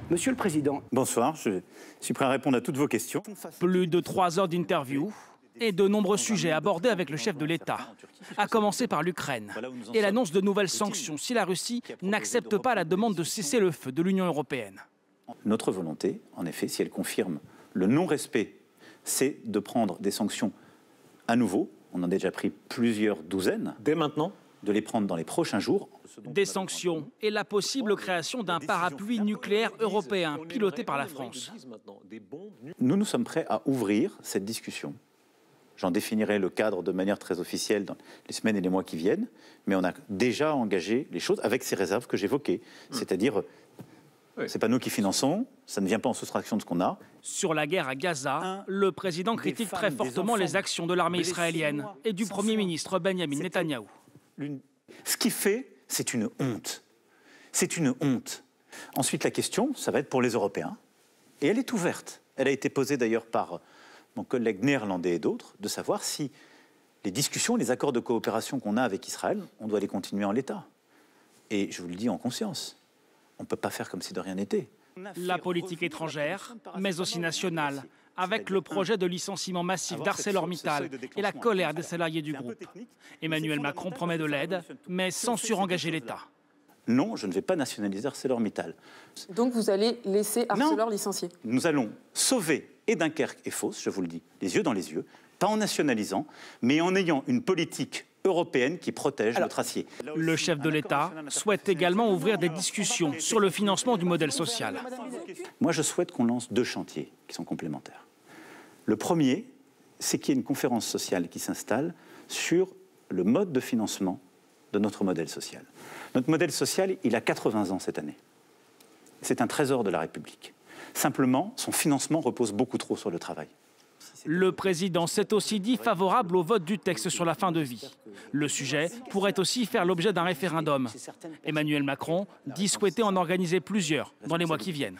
Monsieur le Président. Bonsoir, je suis prêt à répondre à toutes vos questions. Plus de 3 heures d'interview et de nombreux sujets abordés avec le chef de l'État, à commencer par l'Ukraine et l'annonce de nouvelles sanctions si la Russie n'accepte pas la demande de cesser le feu de l'Union européenne. Notre volonté, en effet, si elle confirme le non-respect, c'est de prendre des sanctions à nouveau. On en a déjà pris plusieurs douzaines. Dès maintenant ? De les prendre dans les prochains jours. Des sanctions et la possible création d'un parapluie nucléaire européen piloté par la France. Nous nous sommes prêts à ouvrir cette discussion. J'en définirai le cadre de manière très officielle dans les semaines et les mois qui viennent, mais on a déjà engagé les choses avec ces réserves que j'évoquais. C'est-à-dire, c'est pas nous qui finançons, ça ne vient pas en soustraction de ce qu'on a. Sur la guerre à Gaza, le président critique très fortement les actions de l'armée israélienne et du Premier ministre Benjamin Netanyahou. Ce qu'il fait, c'est une honte. C'est une honte. Ensuite, la question, ça va être pour les Européens. Et elle est ouverte. Elle a été posée d'ailleurs par mon collègue néerlandais et d'autres, de savoir si les discussions, les accords de coopération qu'on a avec Israël, on doit les continuer en l'état. Et je vous le dis en conscience, on ne peut pas faire comme si de rien n'était. La politique étrangère, mais aussi nationale, avec le projet de licenciement massif d'ArcelorMittal et la colère des salariés du groupe. Emmanuel Macron promet de l'aide, mais sans surengager l'État. Non, je ne vais pas nationaliser ArcelorMittal. Donc vous allez laisser Arcelor licencier? Nous allons sauver et Dunkerque et Fos, je vous le dis, les yeux dans les yeux, pas en nationalisant, mais en ayant une politique européenne qui protège notre acier. Le chef de l'État souhaite également ouvrir des discussions sur le financement du modèle social. Moi, je souhaite qu'on lance 2 chantiers qui sont complémentaires. Le premier, c'est qu'il y ait une conférence sociale qui s'installe sur le mode de financement de notre modèle social. Notre modèle social, il a 80 ans cette année. C'est un trésor de la République. Simplement, son financement repose beaucoup trop sur le travail. Le président s'est aussi dit favorable au vote du texte sur la fin de vie. Le sujet pourrait aussi faire l'objet d'un référendum. Emmanuel Macron dit souhaiter en organiser plusieurs dans les mois qui viennent.